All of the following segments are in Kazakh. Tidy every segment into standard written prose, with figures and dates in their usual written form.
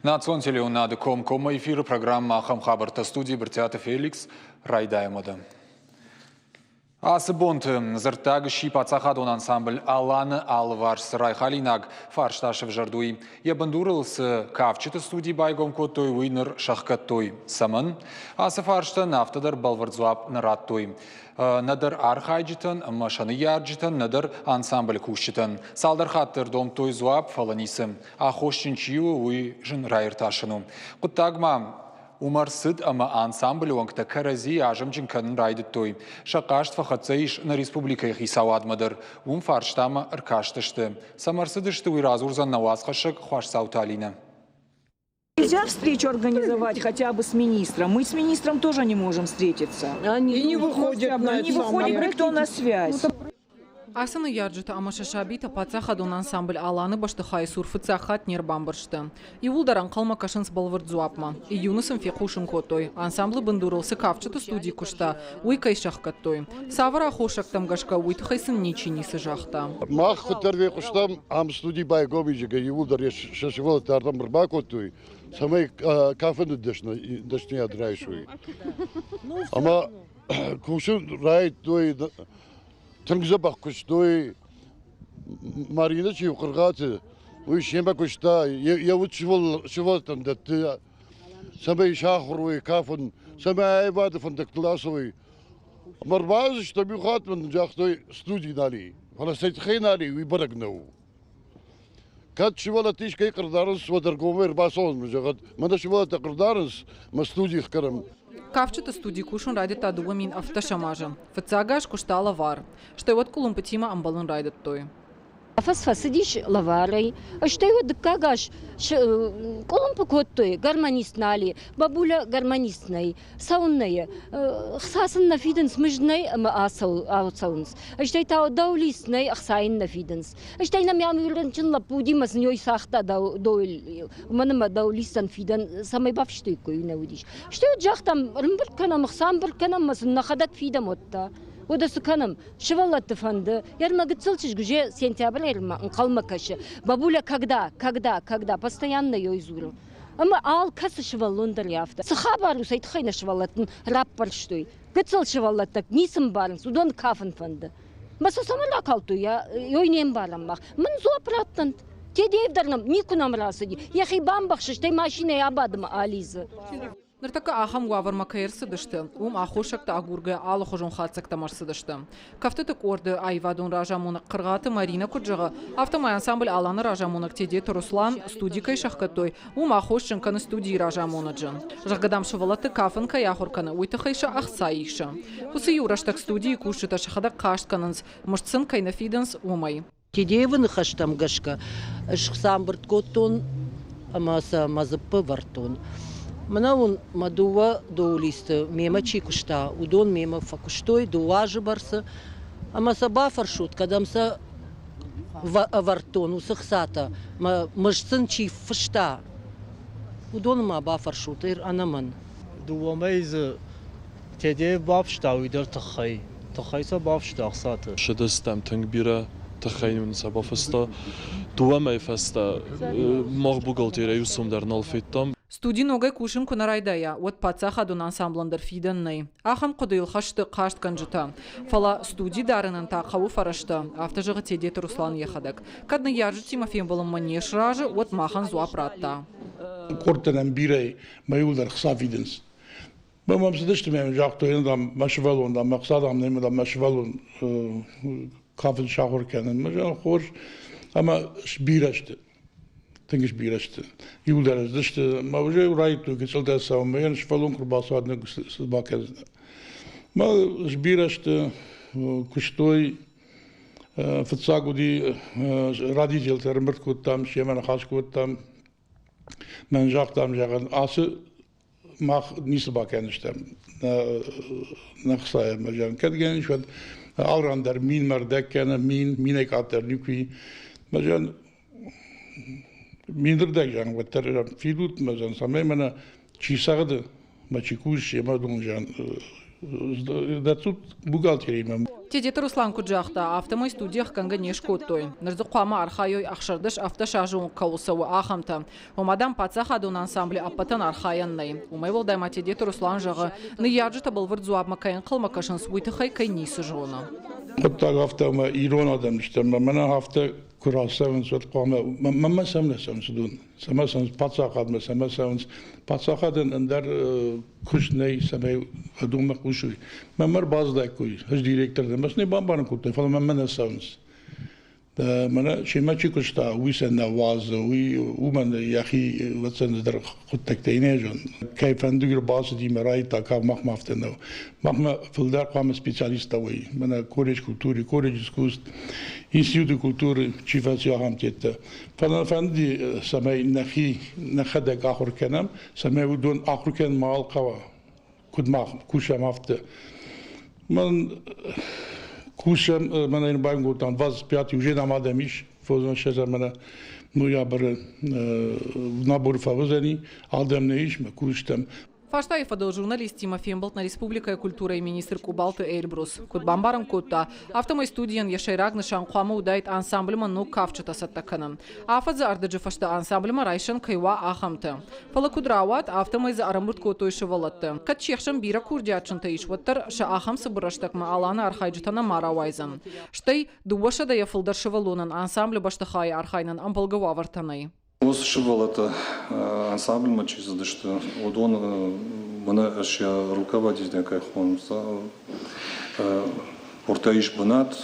Национ телеунады кома эфиры программа Ахам Хабарта студии Бертиата Феликс Райдаймода. Асыбонты зыртаг шипацахадон ансамбль Аланы Алварс Райхалинаг фаршташев жардуи. Ебандурылсы кавчыты студии байгом коттой уйныр шахкаттой самын. Асы фаршта нафтадар балвардзуап нараттой. Надар архайджитан, машаны ярджитан, надар ансамбль кушчитан. Салдар хаттыр домтой зуап фаланисым. Ахошчинчиу уй жын райырташыну. Құттагма Умарсыд ама ансамбль уангта карази ажамчин канын райдыттой. Шақашт фахатсаиш на республика хисауадмадыр. Фарштама аркаштышты. Самарсыдышты уйразурзан навасхашык хуашсауталина. Нельзя встречу организовать хотя бы с министром. Мы с министром тоже не можем встретиться. Они не выходят на это. Не выходит никто на связь. Асаны ярджыта амашашабита пацахадон ансамбль Аланы баштыхай сурфыцахат нербамбаршты. Иулдаран қалма кашынс балвардзуапма. Июнысым фекушын котой. Ансамблы бандурылсы кавчыты студии кушта. Уйкай шахкаттой. Савара хошактам гашка уйтхайсын ничинисы жахта. Мах хотарве куштам ам студии байгомиджига Иулдар шашивал тардам рбакотой. Самай кафены дашни адрайшуй. Ама кушын райт той Тангзабах куштой Марина чи укыргаты. Уй шемба кушта. Я вот чего там да ты. Самай шахруй кафен. Самай айвады фондактыласовый. Марбазы что бюхатман жахтой студии дали. Фаластайт хейнали уй барагнау. Кат чего латиш кай кырдарынс вадарговер басон мужагат. Мана чего та кырдарынс ма студии хкарам. Кавчыты студии кушын райдет адуамин автошамажа. Фацагаш куштала вар. Что вот кулумпатима амбалын райдет той. Фасфасидиш лаварой, что его дкагаш колом покоттой гармонистнали, бабуля гармонистной, саунная, хсасын на фиденс мыжной аусаунс, что это даулистной ахсайн на фиденс, что нам ямюренчин лапудима с ней сахта дойл, манама даулистан фиден самой бавштой кой навудиш, что джахтам рымбырканам хсамбырканам масын нахадат фидам отта. Одасы канам, шевалатты фанды, ярмагыцылчыш гүже сентябрь қалмакашы. Бабуля когда, постоянно ее изуру. Ама ал касы шевалондар яфта. Сыха бару сайтхайна шевалатын раппар штой. Гыцыл шевалаттак, нисым барынс, удон кафын фанды. Маса самара калту я, ойнем бараммах. Мын зуапраттанд. Тедеевдарнам, никунам расыди. Яхи бамбахшыш, тай машина ябадыма ализы. Ныртака ахам гуаварма каирсы дышты. Ахошакта агурга алы хожон хатсакта марсы дышты. Кафтытык орды айвадон ражамонық қырғаты Марина Куджығы. Автомай ансамбль Аланы ражамонық тедеті Руслан студикай шахкатой. Ахошчын каны студии ражамоныджын. Жағгадам шывалаты кафын каяхурканы уйтықайша ақсайышы. Хусы юраштак студии кушыта шахада қаштканынс. Мұштсын кайнафиденс умай. Тедеевын хаштам гашка. Шықсамбырт коттон, амаса мазыппы вартон. Мына мадуа доулисты мема чикушта, удон мема факуштой, дуажы барсы. Амаса бафаршут, кадамса вартон, усықсата, мышсын чи фышта. Удон ма бафаршут, анаман. Дуамайзы теде бафшта уйдар тахай. Тахайса бафшта ақсаты. Шыдыстам тыңбира тахайнын сабафыста. Дуамай фаста мог бухгалтерия юсумдар налфиттам. Студии ногай кушын кунарайдая, от пацахадун ансамбландыр фиденней. Ахам кудыл хашты кашт канжыта. Фала студии дарынын тақауы фарашты. Автожығы тедеті Руслан ехадак. Кадны яржы Тимофеем болым манеш ражы, от махан зуапратта. Кортанам бирай, майулдар хса фиденс. Бамам сыдышты мен жақты ендам машывалуында, мақсадам немедам машывалун кафын шағыр кәнін. Мәжан хош, ама бирашты. Тыңгыш бирашты. Юлдар дышты. Ма уже райту geçildi savunmayan şfalon kurbası adına bakıyoruz. Ma birashты kuştoy fıtsagudi radicel termert kuttam şemen haş kuttam. Men jaktam jagan ası mah nisl bakyan işte. Naxsaya majan kadgen şu alrandar min merdekken min ekater nükvi. Majan Миндердек жан ватер филут мазан самай мана чисагды мачикуш ема дун жан да тут бухгалтерия имам. Тедеті Руслан Куджақта автомай студиях канга нешкоттой. Нырзы қуама архайой ақшырдыш автошажуын каусауы ақамты. Омадан пацах адун ансамблі аппатан архаяннай. Умай волдайма тедеті Руслан жағы ныяджы табылвыр зуабма кайын қылмакашын суйтықай кайнисі жоны. Құттақ автома ирон адам іштем. Мана хафта kurasavns vet qama mamma samlasavns dun samasavns patsaqad ma samasavns patsaqadın ender kushney samay adum qushuy mamar bazda koy hız direktörde masne bambanı kutay falan mamma nasavns da mana şemaçi kusta wisen nawaz wi uman yahi vatsan der quttak taynejon kayfan dugur bazı di maray taka mahmafteno mahma fildar qama specialista wi mana kolej kulturi kolej iskust Institut Kultury Çiftçi Hamtiyette. Falan efendi samay nakhada ahur kanam samay udun ahur kan mal qawa kudma kusham hafta. Man kusham mana in bayn gotan vaz piati uje namademish fozon şeza mana noyabar nabor favozani aldem ne iş me kushtam. Фаштаев отдал журналист Тимофей Болт на Республика культура и министр Кубалты Эльбрус. Код бамбарам котта автомой студиян яшайраг нышан қуама удайт ансамблема ну кавчата саттаканам. Афадза ардыджы фашта ансамблема райшан кайва ахамты. Фала кудрават автомой за арамурт котой шевалатты. Кат чехшам бира курдячынта ишваттар ша ахам сабыраштакма алана архайджутана маравайзан. Штай дуаша да яфылдар шевалунан ансамбле баштахай архайнан ампалгава вартанай. Осы шывалата ансамбль мачизады, что вот он мана ашя руководитель кайхонса Портаиш Банат,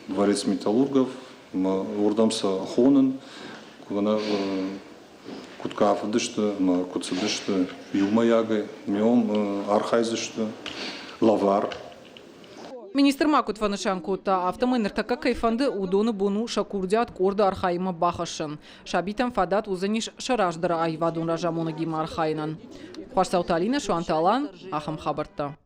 дворец металлургов, урдамса хонен, куда куткафды, что куцады, что юмаягы, мем архайзы, что лавар. Министр Макут Фанышанкута автомайнер така кайфанды удоны буну шакурдят корда архаима бахашын. Шабитам фадат узаниш шараждара айвадун ражамона гима архайнан. Хварсауталина Шуанталан, Ахам Хабарта.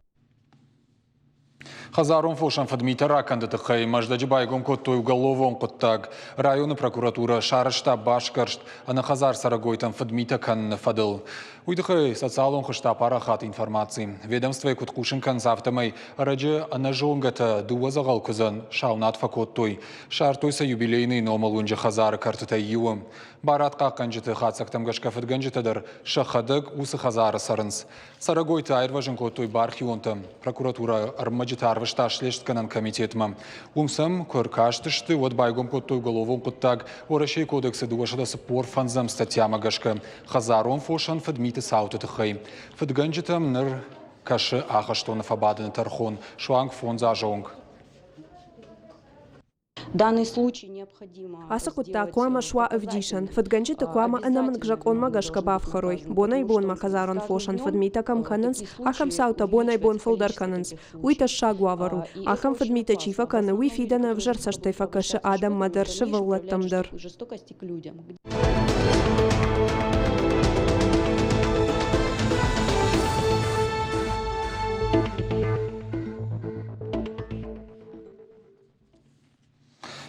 Хазарон фошан фадмита ракандыты хай маждаджи байгом коттой уголовон коттаг. Районы прокуратура шарышта башкаршт, ана хазар сарагойтан фадмита кан фадыл. Уйдыхай социалон хышта парахат информации. Ведомство куткушин кан завтамай раджи анажонгата дуазагал кузан шаунат факоттой. Шартойса юбилейный номалунджи хазар картытай юым. Барат каканджыты хацактам гашкафыдганджытадар шахадык усы хазары сарынс. Сарагойта айрважын коттой бархионтам. Прокуратура армаджитар Шташлештканан комитетма. Умсам көркаштышты от байгом коттой головон коттаг орашей кодексы дуашада спор фанзам статья магашка. Хазарон фошан фадмиты саутыты хай. Фадганджитам ныр каши ахаштона фабадын тархон. Шуанг фонза жонг. Данный случай необходимо. Асакутта куама шва авдишан. Фадганджита куама анаман гжакон магашка бавхарой. Бонай бон махазарон фошан фадмита кам кананс. Ахам саута бонай бон фолдар кананс. Уита шагуавару. Ахам фадмита чифа кана уифидана вжар саштайфа каши адам мадар шеваллаттамдар. Жестокости к людям.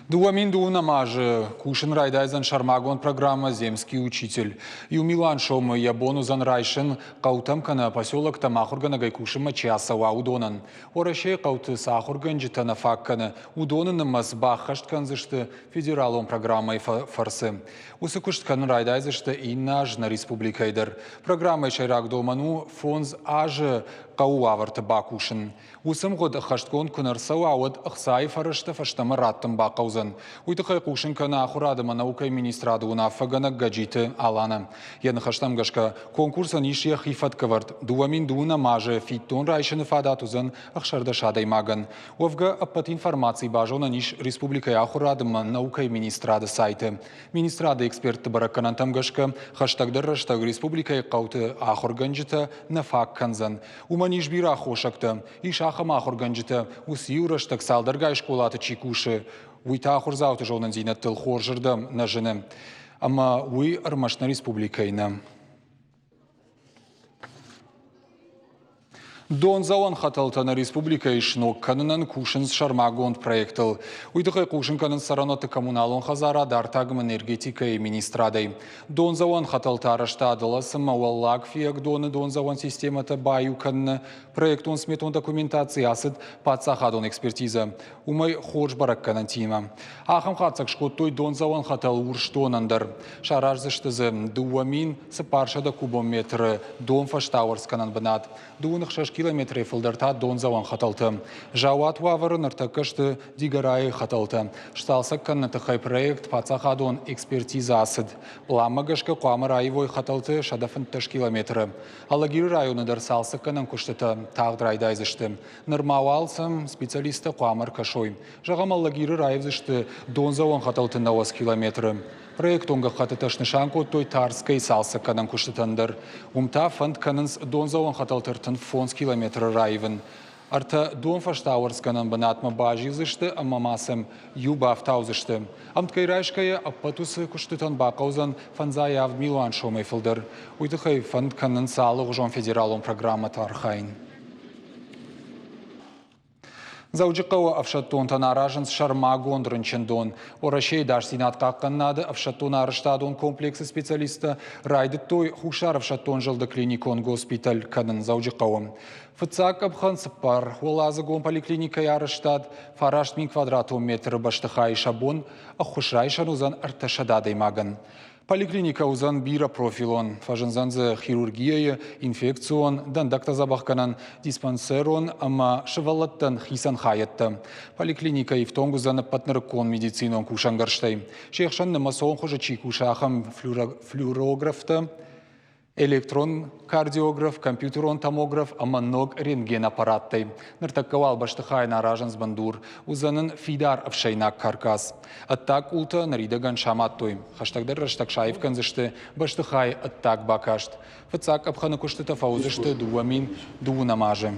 Дуамин дуна мажы, кушин райдайзан шармагон программа «Земский учитель». И у Милан шома ябону зан райшин каутамкана поселок тамахургана гайкушима часава удонан. Орашей кауты сахурган житана факкана удонан мазбахашткан зышты федералон программой фарсы. Усыкушткан райдайзышты иннаж на республикайдер. Программой шайрак доману фонз ажы кауаварты бакушин. Усым год хашткон кунарсау ауад ахсай фарышты фаштамы раттым бақаузан. Уйтықай кушин кана ахурадыма наукай министрады унафагана гаджиты алана. Яны хаштам гашка конкурсан ишия хифат кавард. Дуамин дуна мажы фиттон райшыны фадатузан ахшарда шадай маган. Овга аппат информации бажона ниш республикай ахурадыма наукай министрады сайты. Министрады эксперты бараканантам гашка хаштагдар раштаг республикай қауты ахурганжита нафак канзан. Уманиш бира хошакта. Иш ахам ахурганжита. Усиураштаг салдаргай школаты чикуши. Уйта ахурзауты жонан зинат тыл хоржырдам на жены. Ама уй армашна республикайна. Дон зауан хаталтана республика ишнок канынан кушинс шармагонд проектыл. Уйдықай кушин канын сараноты коммуналон хазара дартагым энергетика и министрадой. Дон зауан хаталта араштадыла сыма уаллаг фиак доны дон зауан системата баю канны проектон сметон документации асыд пацахадон экспертиза. Умай хорж барак канан тима. Ахам хатсак шкоттой дон зауан хатал урштонандар. Шаражзыштызы дуамин сыпаршада кубометры дон фаштауарс канан банат. Дуынық 6 километры фылдарта дон зауан хаталты. Жауат вавары ныртакышты дигарай хаталты. Шталсак каннатыхай проект пацахадон экспертиза асыд. Ламагашка қуамы райвой хаталты шадафын 3 километры. Алагиры районы дарсалсак канан күштіті тағдырайда айзышты. Нырмауалсым специалисты қуамыр кашой. Жағам алагиры райвзышты дон зауан хаталты на 8 километры. Проект онға қатыташны шанку той тарскай салсы канан күштітандыр. Умта фонд канынс дон зауан хаталтыртын фонс километры райвын. Арта дон фаштауарс канан банатма бажи зышты, амма масым юба автаузышты. Амткай райшкая аппатусы күштітан бақаузан фанза явд милуан шомай фылдыр. Уйдықай фонд канын салық жон федералон программа тархайн. Заужикова авшаттон танаражынс шармагон дрынчендон. Орашей даш синат какканнады авшаттон арыштадон комплексы специалиста райды той хушар авшаттон жылды клиникон госпиталь канын заужикова. Фыцак абхан сыппар, уолазыгон поликлиника арыштад, фарашт мин квадратом метр баштыхай шабон, а хушрай шанузан арташададой маган. Поликлиника узан бира профилон, фажынзанзы хирургия, инфекцион, дандакта забахканан диспансерон, ама шывалаттан хисан хаятта. Поликлиника ифтонгузан патныркон медицинон кушангарштай. Шехшан масон хожа чикушахам флюорографта, электрон кардиограф, компьютерон томограф, ама ног рентген аппараттай. Ныртаккавал баштыхай наражанс бандур, узанын фидар авшайнак каркас. Аттак улта наридаган шаматтой. Хаштагдар раштак шайфкан зышты баштыхай аттак бакашт. Фыцак абханы куштыта фаузышты дуамин дуунамажы.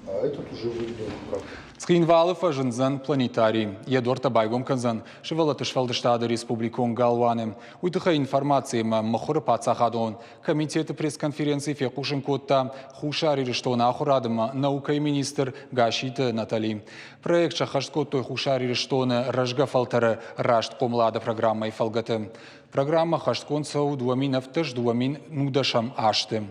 А этот уже выйдет, правда. Схинвалы фажынзан планетарий. Едорта байгом канзан. Шывалатыш фалдыштады республикон галваны. Уйдыха информации махуры пацахадон. Комитеты пресс-конференции фекушин котта. Хушари рештона ахурадыма. Наука и министр Гашита Натали. Проект шахашткоттой хушари рештона рожга фалтары рашт комлада программой фалгаты. Программа хаштконцау дуамин автыш дуамин нудашам ашты.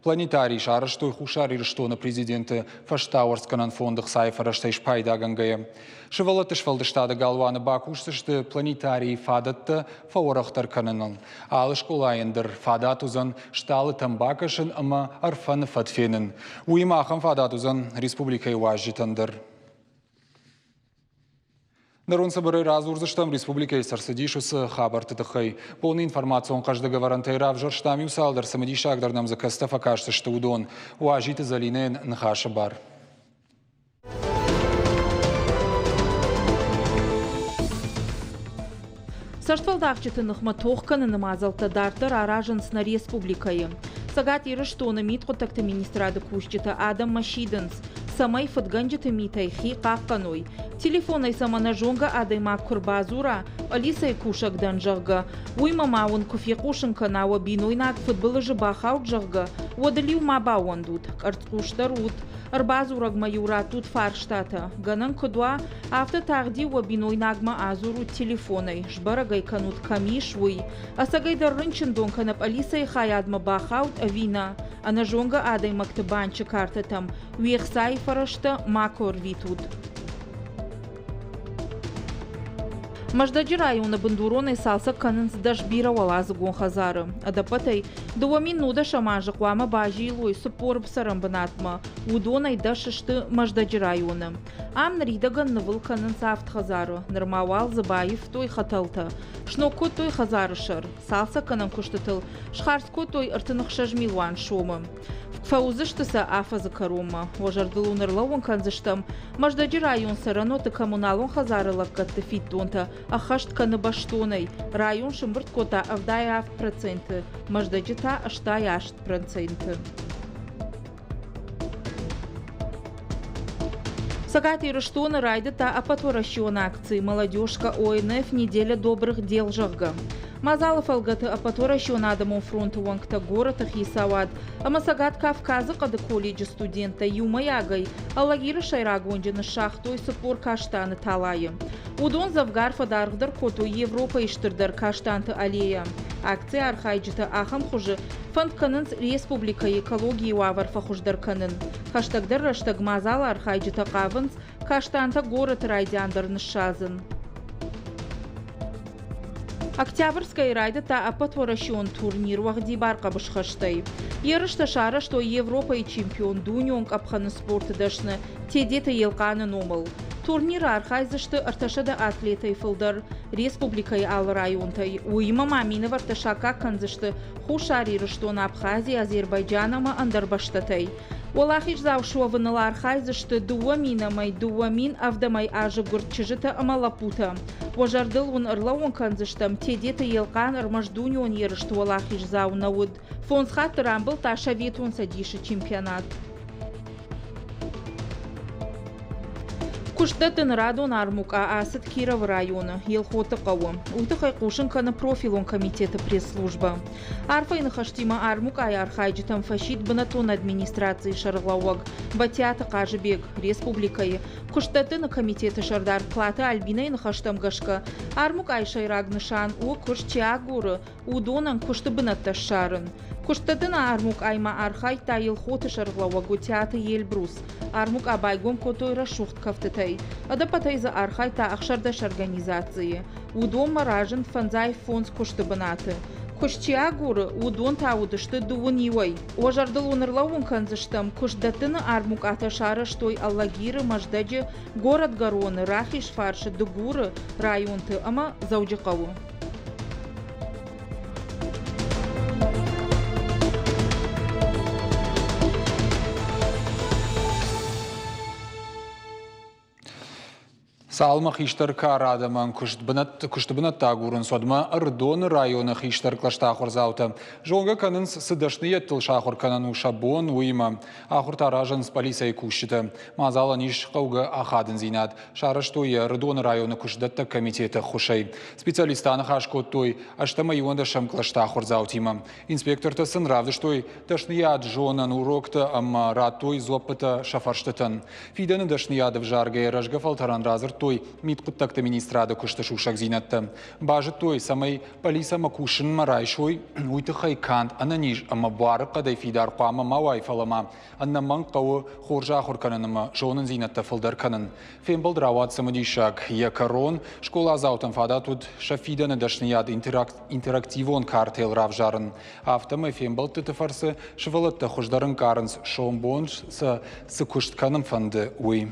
Планетарий шарыштой хушари рештона президенты фаштауарсканан фондах сайфараштай шпайда гангая. Шывалатыш фалдыштады галваны бакуштышты планетарий фадатты фаорахтар кананын. Алы школайындыр фадатузан шталы тамбакашын ама арфаны фатфенын. Уимахам фадатузан республикай важжитандыр. Нарон соборы разурзыштам республика Сарсадишусы хабар тытыхай. Полный информацион каждого варантайра в жорштам юсалдар самадишагдар нам закастав окажется, что удон. Уажиты залинен нхаша бар. Саштвалдахчыты нахматохканы намазалта дартар аражанс на республикае. Сагат ирыштоны митхотакты министрады кушчыты Адам Машиденс. Самай фатганджыты митай хи какканой. Телефонай самана жонга адайма курбазура, алисай кушак данжага. Уйма маун куфе кушанка нава бинойнак футболы жыбахау джага. Водалив маба ондут, арткуштарут. Арбазураг маюра тут фарштата. Ганан кудва авто тагди ва бинойнагма азуру телефонай. Жбарагай канут камишвуй. Асагай даррынчын донканап алисай хаядма бахаут авина. Ана жонга адай мактабанчы картатам. Уехсай фарашта макор витут. Маждаджи района бандуроны салса канынс дашбира валазы гонхазары. Адапатай дуамин нуда шамажы квама бажи илой супор бсарам банатма. Удонай дашышты маждаджи района. Ам наридаган навыл канынс автхазары. Нырмавал забаев той хаталта. Шноко той хазарышыр. Салса канын куштытыл. Шхарско той артынық шажмилуан шомы. Фаузыштыса афазы карума. Ожардылу нырлауын канзыштам. Маждаджи район сараноты коммуналон хазарылак катты фиттонта. Ахашт каны баштонай. Район шымбырт кота авдай аф проценты. Маждаджита аштай ашт проценты. Сагат ирыштоны райдыта апатворащион акции. Молодежка ОНФ неделя добрых дел жагга. Мазалов алгаты апатора шионадамон фронту ванкта город Хисавад. Ама сагат Кавказы қады колледжі студента Юмаягай. Аллагиры шайрагонжыны шахтой сыпор каштаны талайы. Удон завгар фадарғдар коту Европа иштырдар каштанты аллея. Акция архайджыты ахам хужы фантканынс республика экологии ваварфа хуждарканын. Хаштагдар раштаг мазал архайджыты қавынс каштанты город райдяндарны шазын. Октябрьская райда та апатворашион турнир вахди барка башхаштай. Ярышта шара, что Европа и чемпион дуньонг апханы спорты дашны, те дета елканы номал. Турнир архайзышты арташада атлетай фылдар республикай ал районтай. Уйма мамины варташака канзышты хушари что на Абхазии Азербайджанама андарбаштатай. Олахич завшуаванала архайзышты дуаминамай дуамин авдамай ажы гуртчыжыта амалапута. Вожардыл он ырлауын канзыштам те дета елкан армаждуньон ерышты олахич заунауд. Фонсхат рамбыл таша ветун садиши чемпионат. Куштатын радон армук асыт Киров района, елхоты қауы. Уйтықай қушынканы профилон комитеті пресс-служба. Арфайны хаштима армук архайджитам фашит бынатон администрации шарғлауаг. Батяты қажыбек республикайы. Куштатын комитеті шардар клаты альбинайны хаштам гашка. Армук шайраг нышан у кушчи агуры, удонан кушты бынатта шарын. Куштатын армук айма архай та елхоты шарғлауагу театы елбрус. Армук абайгом котойра шухт кафтытай. Адапатай за архай та ахшардаш организации. Удон маражен фанзай фонс кушты бынаты. Кушчи агуры удон таудышты дуын юай. Ожардыл онырлауын канзыштам куштатыны армук аташара штой аллагиры маждаджи город Гароны рахиш фаршы дугуры районты ама зауджықауы. Салма хиштар карадаман куштбынат тагурын содма Ардон районы хиштар клаштахур заута. Жонга канынс сыдашны еттіл шахур канану шабон уйма. Ахур таражан с полицией кушчита. Мазала ниш қауға ахадын зинат. Шарыштуй Ардон районы кушдатта комитеті хушай. Специалистаны хашкоттой аштама юанда шам клаштахур заутима. Инспектор тасын равдыштуй дашныяд жонан урокта ама раттой зопыта шафарштатан. Фиданы дашныяды в жарге рожгафал таран разыр той миткуттакта министрада кушта шушак зинатта. Бажы той самай полиса макушын марайшой уйтыхай кант ананиш ама бары қадай фидар қуама мауай фалама. Анна ман қауы хоржа хорканынама жонын зинатта фылдар канын. Фембал драват самадишак якарон школа заутан фадатуд шафиданы дашнияд интерактивон картел равжарын. Автомай фембал тытыфарсы шывалатта хождарын карынс шомбонш с куштканым фанды уй.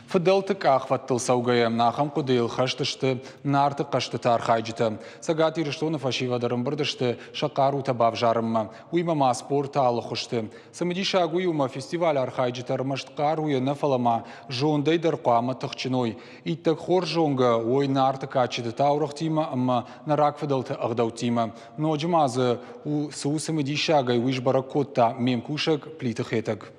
Фыдалтык ахваттыл саугаям нахам кудейл хаштышты нарты қашты тархайджыты. Сагат ирыштоны фашивадырым бірдышты шақару табав жарымма. Уймама спорта алықышты. Самадиша уйма фестиваль архайджыты рымаштқар уйына фалама жондайдар қуамы тұқчыной. Иттік хор жонга ой нарты качыты таурық тима, амма нарак фыдалты ағдау тима. Но жымазы су самадиша гай уйшбара котта мемкушак плитых етік.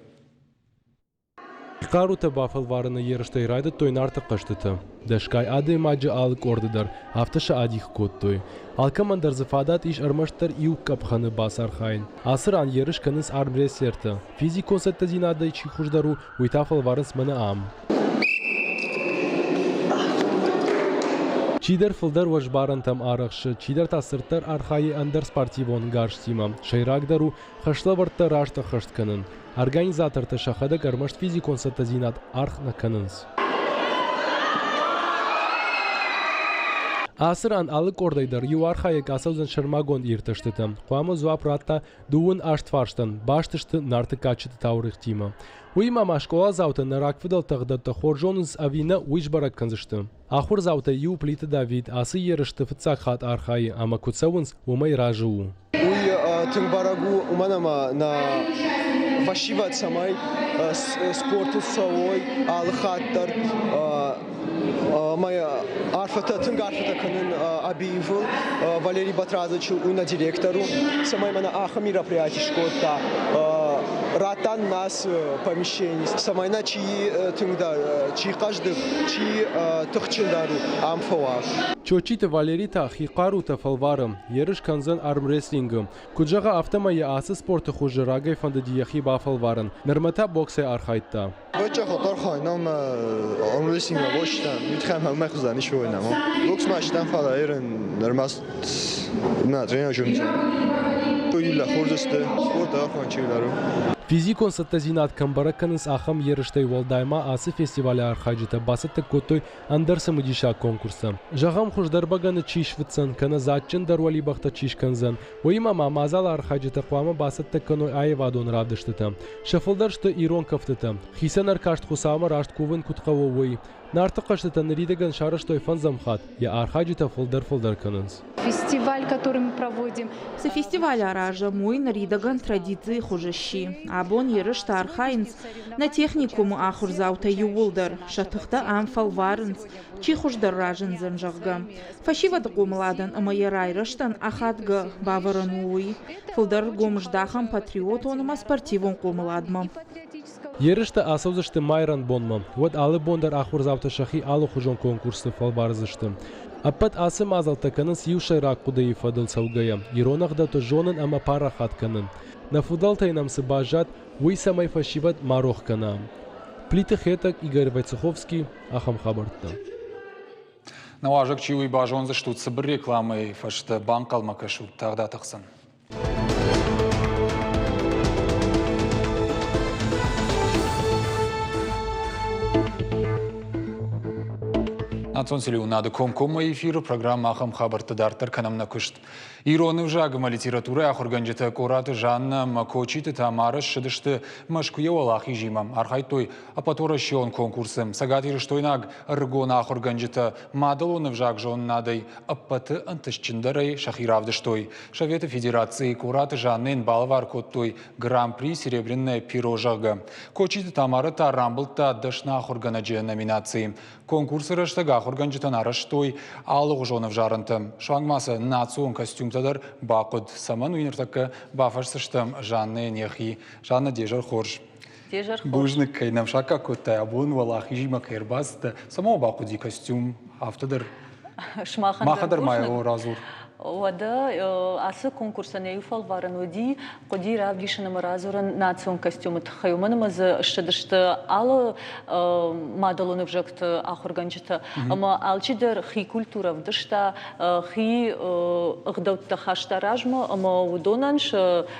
Қарута бафал варына еріштай райды тойн артық қаштыты. Дашкай ады маджы алық ордыдар, автыша адих коттой. Алкамандар зыфадат иш армаштар иук капханы бас архайн. Асыр ан еріш каныс армресерті. Физик концертта зинады чихуждару уйтафал варынс маны ам. Чидер фылдар важбаран там арақшы, чидер тасырттар архайы андар спортивон гарштима. Шайрагдару хашла варта рашта хаштканын. Организаторты шахада гармашт физикон сатазинат арх на канынс. Асыран алык ордайдар ю архайык асаузан шармагон иртыштыты. Қуамы зуап ратта дуын аштфарштан, баштышты нарты качыты таурых тима. Уйма машкола заута нарак выдал тагдатта хоржоныз авина уйшбарак канзышты. Ахур заута ю плиты Давид асы ерышты фыцак архайы, ама куцауынс умай ражу. Уй тыңбарагу уманама на фашиват самай спорту савой алхаттар моя арфата тынгарфата канын Абиевыл Валерий Батразович уйна директору самай мана аха мероприятий шкотта ратан нас помещений. Самайна чи тыңдар, чи каждый, чи тыхчындару амфова. Чочита Валерита хиқарута фалварым, ерыш канзан армрестлингым. Куджага автомая асы спорты хуже рагай фандадияхи бафалварын. Нырмата боксе архайтта. Бача хатар хайнам армрестлинг баштам. Митхам хамма хузаниш ойнам. Бокс маштам фалайрен нормас на тренажёр. Тоила хурдасте спорт аханчилару. Физикон саттазинат камбараканыс ахам ерыштай валдайма асы фестиваля архайджита басыты котой андерса мыдиша конкурса. Жагам хуждарбаганы чиш вытсан, кана затчын дарвали бахта чиш канзан. Оима мамазал архайджита қуама басыты каной айвадон равдыштыта. Шафылдар что ирон кафтыта. Хисан аркашт хусама рашт кувын кутқавовой. Нарты қаштыта ныридаган шарыштой фанзамхат. Я архайджита фылдар канынс. Фестиваль, который мы проводим. За фестиваль аража мой наридаган традиции хужащи. Абон ерышта архайнс на техникум ахурзаута ювулдар. Шатыхта амфал варынс. Чи хуждар ражын занжагга. Фашивад гомладан амайрайрыштан ахатга баварануи. Фылдар гомждахам патриот оныма спортивон гомладма. Ерышта асаузышты майран бонма. Вот алы бондар ахурзаута шахи алы хужон конкурсы фалбарзышты. Аппат асы мазалтаканын сиюшай раккуда ифадыл саугая. Иронахда то жонын ама парахатканын. На фудалтайнамсы бажат уй самай фашиват марохкана. Плиты хетак Игорь Войцеховский, ахам хабартта. Науажак чиуй бажон заштутся бір рекламой фашты банк алмакашут тағда тақсын. Нацон надо комкома эфиру программа ахам хабарты дартар канамна күшт. Ироны в жагыма литература ахурганжета кораты Жанна Макочиты Тамара шыдышты машкуе олахи жимам. Архайтой апатора шион конкурсым. Сагатиры штойнаг ргона ахурганжета мадалоны в жаг жон надай аппаты антышчындарай шахиравдыштой. Шаветы Федерации кораты Жаннын балвар коттой гран-при серебряное пиро жага. Кочиты Тамара та рамбылта дашна ахурганаджи номинации. Конкурсы раштага ахурганжетан араштой алығы жонов жарынтым. Шуангмасы национ костюмтадар бақыд саман уйныртакка бафарсыштым Жанны нехи. Жанна дежар хорж. Бужник кайнам шака коттай абун валахи жима кайрбазды. Само бақыди костюм автодар. Махадар майо разур. Вода асы конкурса не юфал варан води, коди равдишна маразуран национ костюмы тхаюманам за шедышта алы мадалоны вжакт ахурганчата, ама алчидер хи культура вдышта хи гдаутта хашта ражма, ама удонанш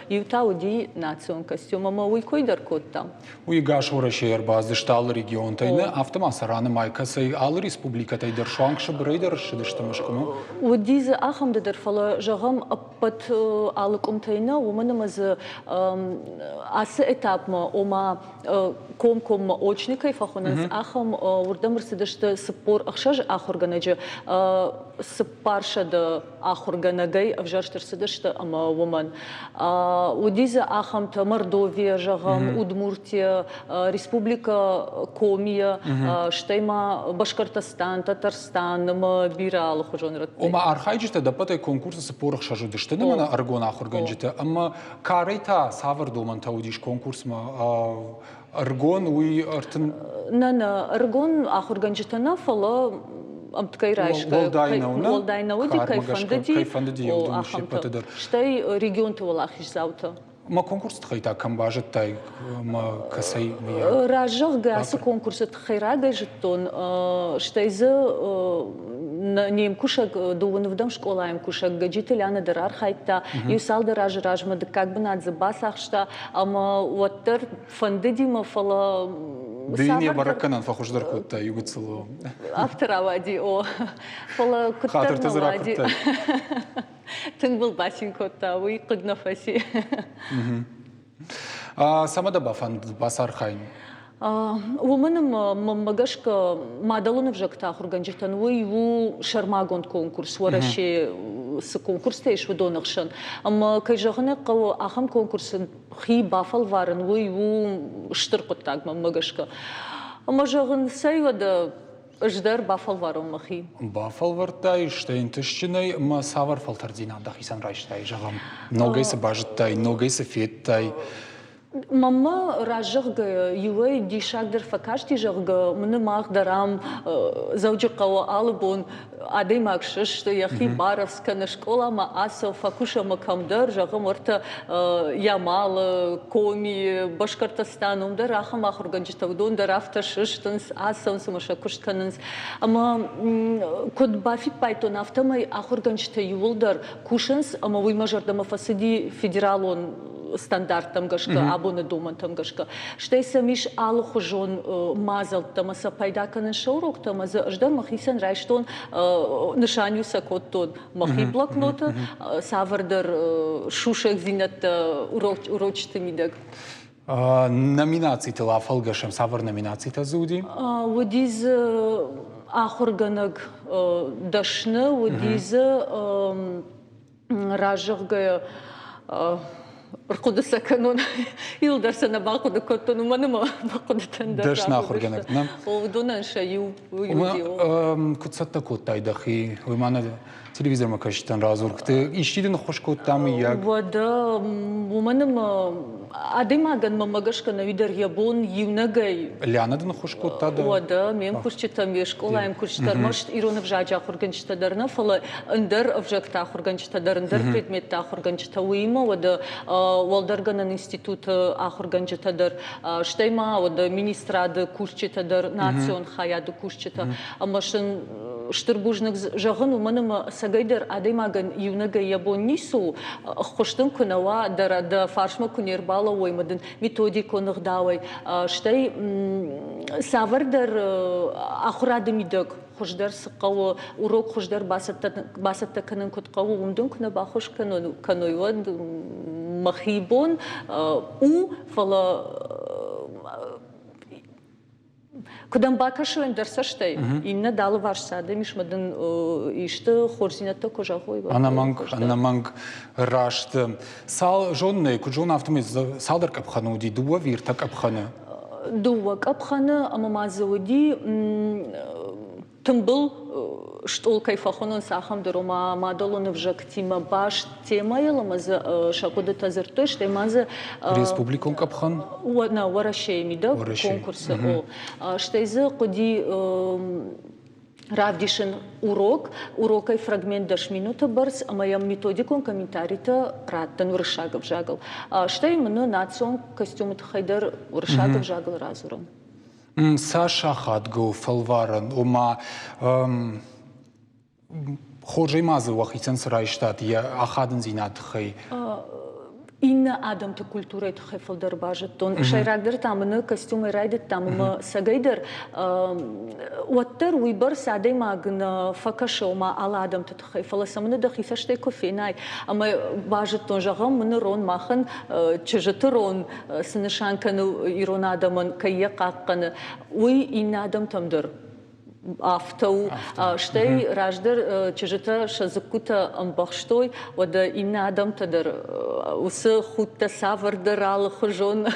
юта води национ костюм, ама уйкойдар котта. Уйгаш урашер баздышта алы регион тайны автомасараны майкасы алы республика тайдер шуангшы брейдер шедышта мышкуму. Води за ахам фала жагам аппат алыкумтайна уманамаз асы этапма ома комком очникай фахунас ахам урдамырсыдышты спор ахшаж ахурганаджы спаршады ахурганагай авжарштырсыдышты ама уман удиза ахамта Мордовия жагам Удмуртия республика Комия штайма Башкортостан Татарстан ма бирал хожонрат ома архайджита да патай конкурсы спорах шажудышты нема аргона ахурганжита ама карайта савар доман таудиш конкурсма аргон уй артын на аргон ахурганжитана фала амткай райшка волдайнауди кайфандади ахамта штай регион тавалахиш заута ма конкурс тхайта камбажет тай ма касай ражах гасы конкурсы тхайрага житон штайзы нем кушак довын вдам школаем кушак гаджителяна дарар хайта юсал дараж ражма как бы надо басахшта ама уаттер фандидима фала Дыне бараканан фахуждар котта югуцылу. Авторавади о фала куттарнавади. Тын был басин котта уй кыднафаси. Самада бафан басархайн. Уманым магашка мадалоны вжакта ахурганжитан уй у шармагон конкурс вараши с конкурс тейш вдонахшан. Ама кайжагыны кау ахам конкурсын хи бафал варен уй у штыркоттаг магашка. Ама жагын сайвада ждар бафал варон махи. Бафал вартай штейн тышчиной ма савар фалтардинан дахисан райштай жагам. Ногайсы бажыттай, ногайсы феттай. Мама ражыгы юэ дишагдыр факашти жыгы мны мах дарам заужы кава албон адей макшыш что яхи баровская школа ма асо факуша макамдар жыгы морта Ямал коми Башкортостаном да раха мах органжитавдон да рафташыштынс асо сумашакуштканынс ама код бафик пайтон автомай ах органжита юлдар кушынс ама вымажардама фасиди федералон стандартам гашка абоны думантам гашка штей самиш алхужон мазал тамаса пайда канын шоурок тамаза ждан махисан райштон нышаню сакоттон махи блокнота савардар шушек зинат урочты мидак номинации тела фалгашем савар номинации та зуди водиз ахорганаг дашны водиз ражыгы Рқудыса канон илдарсана бақуды көттіні маныма бақудытын да дашна ахорганаг олдонан шаю кутсатта коттайдахи оймана телевизор макашитан разуркты иштидин хош коттамы як вода уманым адемаган мамагашка на видер ябон юнагай лянадын хош коттады вода мен курчитам школаем курчитар может иронов жажа ахорганчитадарна фала ындыр авжакта ахорганчитадар ындыр предметта ахорганчита уйма вода Волдарганан институт ахорганчитадар штейма вода министрады курчитадар национ хаяды курчита амашын штырбужных жагын уманым сагайдар адемаган юнага ябон нису хоштын кунава да фаршма кунербала оймадын методиконых давай штей савардар ахурады мидок хождар сыққауы урок хождар басатта канын көтқауы умдын күні бақыш канойуан махибон у фала Кудан бакашуем дарсаштай, инна далы варса, да мишмадын ишты хорзинатта кожахой. Анаманг рашты. Сал жонны, куджон автомыз салдар капханы уди, дуа вирта капханы? Дуа капханы, амамазы уди, тымбыл штол кайфахонын сахам дырома мадолоны вжак тима баш тема еламазы шакуды тазырты, штаймазы... Республикон капхан? На варашейми, да, конкурсы. Штайзы куди равдишен урокай фрагмент даш минута барс, а моям методикон комментарита раттан врышагов жагал. Штай мны национ костюмы хайдар врышагов жагал разуром. Саша хатгу фалваран, ума хожей мазы вахитен срайштат, я ахаден зинат хай. Инна адамты культура это хайфалдар бажет, тон шайрагдер тамыны костюмы райдет тамыма сагайдар, уаттар уйбар садей магна факашома ала адамты хайфала самыны да хисаштай кофенай, ама бажет тон жағам мыны рон махан чыжыты рон сынышанканы ирон адамын кайя қаққаны, уй инна адам тамдыр. Автоу, штей раждер чижета шазыкута амбахштой, вода инна адам тадар усы хутта савардар алхужон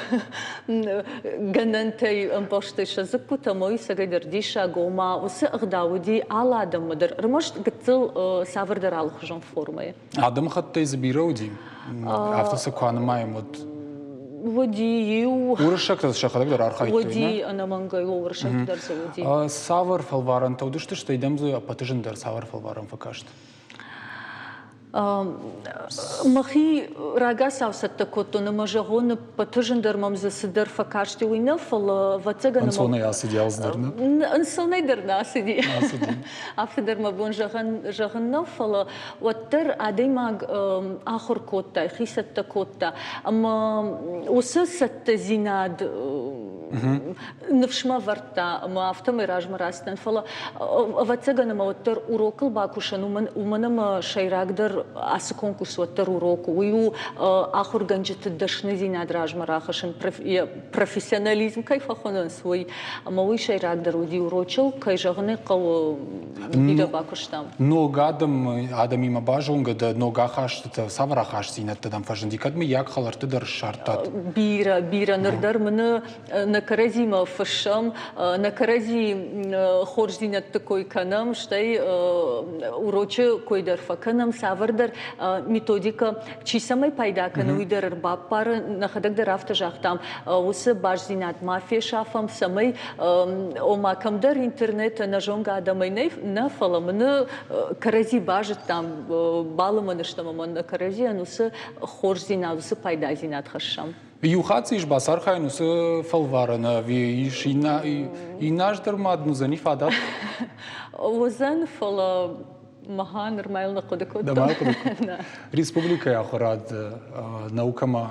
ганантай амбахштой шазыкута мой сагайдар диша гома усы агдауди ала адам мадар. Рамаш гатцил савардар алхужон формой. Адам хаттай забирауди. Автосакуаны маем вот. Води урышакта шахадагдар архайт. Води анамангай урышакта води. Савар фалваран таудышты что идемзу апатыжындар савар фалваран факашт. Махи рага савсатта коттона мажагон патыжындар мамзы сыдар факашти уйна фал вацагана. Ансона ясыди алздарна. Ансона дарна асыди. Афтадар мабон жаганна фал ваттар адаймаг ахор котта хисатта котта. Ама усы сатта зинад Навшма варта, ма автомы ражма растан фала. Вацагана маваттар урокл бакушан уманам шайрагдар асы конкурс ваттар уроку. Ую ахур ганджиты дашны зинад ражма рахашан профессионализм кайфахонан свой. Ама уй шайрагдар уди урочил кайжагны кал ида бакуштам. Нога адам има бажонга да нога хаштата савара хаш зинат тадам фажандикат ми як халарты дар шартат. Бира нырдар мына Накаразима фашам, накарази хорждинат такой канам, штай уроче койдар факанам, савар саврдер методика чисамай пайда кана уйдер баб пары нахадагдер автожахтам усы бажзинат мафия шафам самай омакамдер интернет нажонга адамай на фаламны карази бажит там балыманы штамаман на карази анусы хорзина усы пайда зинат хашам. Юхациш басар хайнусы фалварана ви инаш дермад нузани фадат. Возан фала маха нормально кодекот. Республика ахрад наукама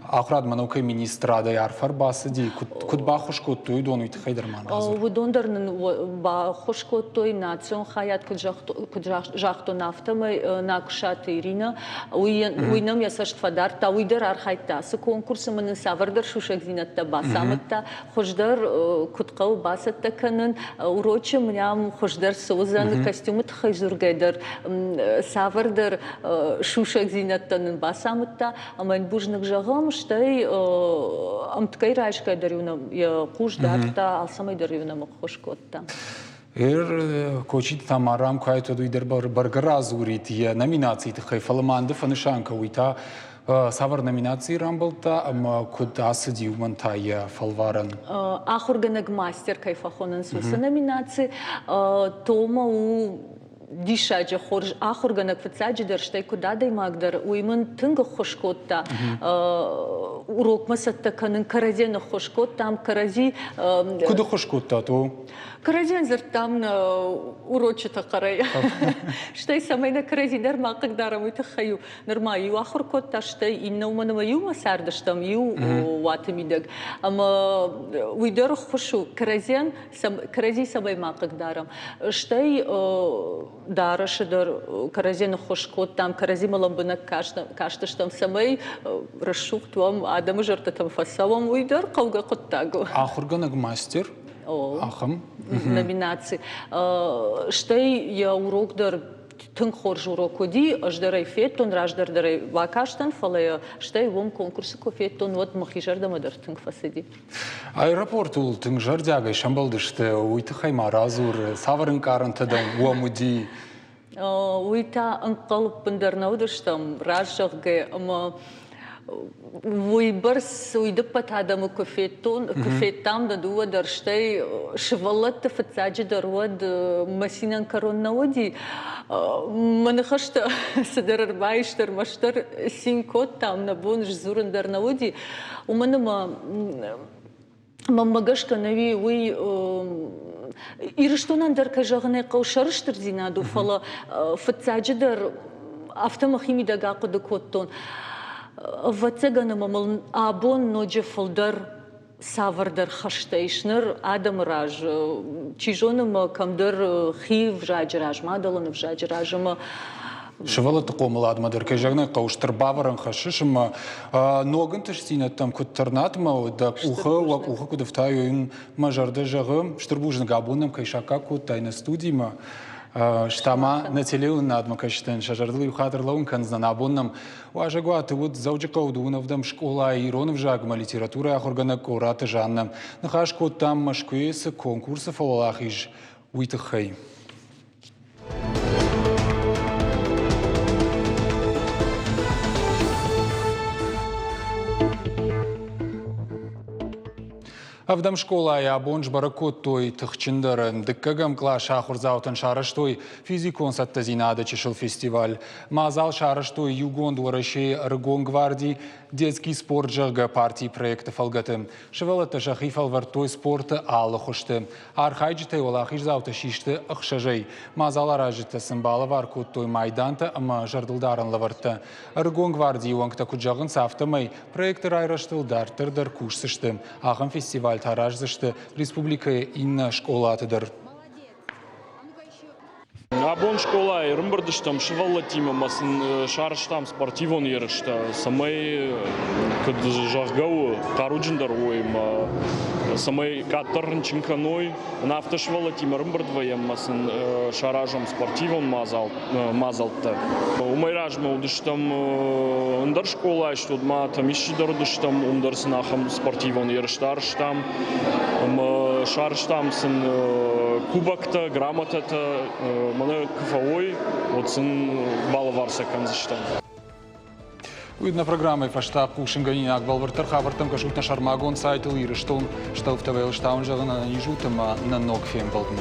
ахрад наукай министра да ярфар басади куд бахушко той дон вит хайдерман. Водондерн бахушко той национ хаят куд жахто нафтама накушат Ирина уйнам ясаш фадар та уйдер архайта с конкурсымын савардер шушек зинатта басаматта хождар кудкау басатта канын урочы мням хождар созан костюмы Зургайдер савардер шушек зинаттанын басамытта, амайн бужнық жағам, штай амткай райшкай дарюнам, я куш дарта, алсамай дарюнам хошкотта. Кочит тамарам кайто дуйдер баргара зурит, я номинации тхай фаламанды фанышанка уйта, савар номинации рамбалта, ама куд асади уманта я фалваран. Ахурганаг мастер кайфахонан суса номинации, тома у дишаджа хорж ахурганак фцаджи дерштай куда дай магдер уйман тынга хошкотта урок масатта канын каразена хошкот там карази куда хошкотта то каразен зертам урочета карай штай самайна каразидер мақық дарам уйта хаю норма ю ахуркотта штай инна уманама ю масардаштам ю ватамидаг ама уйдер хошу каразен карази самай мақық дарам штай дарашыдыр каразен хошкот там карази маламбына кашташтам самай расшух туам адамы жартатам фасавам уйдер қауға қоттагу ахурганаг мастер ахам номинации. Штай я урок дар тынг хорж урок оди, аж дарай феттон, раждар дарай вакаштан, фалая штай вом конкурсы ко феттон, вот махижар да мадар тынг фасади. Аэропорт ул тынг жардягай шамбалдышты, уйты хайма разур, саварын карантадан уамуди. Уйта анқалып бындарнаудыштам, ражжагай, ама Войбърс уйдъпът адаму кафетам да дуа дърщай шевалата фацаджи дървад масинан карон наоди манахаща съдърбайщър мащър синкот там на бонж зуран дър наоди уманама мамагашка нави уй ирыштонан дър кажагане каушарыштыр зинаду фала фацаджи дър автомахими да гако дъкоттон Вацегана мамал абон ноджи фалдар савардар хаштейшнер адам раж чижоным камдар хив жаджи раж мадалан в жаджи ражма Шевала такому ладмадыр кежагна кауштар баваран хашишма ноган ташсина там куттарнатма да уха кудавтаю ин мажарда жагы штырбужны габунам кайшака кутайна студима Штама на телеун надма каштен шажарлы ухатырлаун канзна абоннам уажагуаты вот заучакау дуновдам школа иронов жагма литература ахоргана кораты жаннам нахашко там машкуесы конкурсов олахиж уйтахай. Авдам школа я бонж баракот той тхчиндаран дыккагам кла шахурзаутан шараштой физикон саттазинада чешил фестиваль. Мазал шараштой югон дуарашей ргон гвардии детский спорт жага партии проектов алгаты. Шевелата жахифал вартой спорта алла хошты. Архайджите олахиш заута шишты ахшажей. Мазал аражите сымбала варкот той майданта ама жардылдаран лаварта. Ргон гвардии уангта куджаган сафтамай проекты райраштылдар тырдар кушсышты. Ахам фестиваль таражзышты республика инна школа атыдыр. Абон школа рымбырдыштам шывалла тима масын шарыштам спортивон ерышта. Самай кад жагау каруджиндар ойма. Самай каттарын чинканой нафта шывалла тима рымбырдваем масын шаражам спортивон мазалта. Умайражма удыштам ундар школа что дма там ищи дордыштам ундар снахам спортивон ерыштарыштам. шарыштамсын кубокта, грамотата, мына КФО, отсын балы варса канзыштан. Уйдна программой фашта пушинганин акбалвартар хабартам кашутна шармагон сайтыл ирыштон шталфтавел штаунжагана нижутама на ног фембалдны.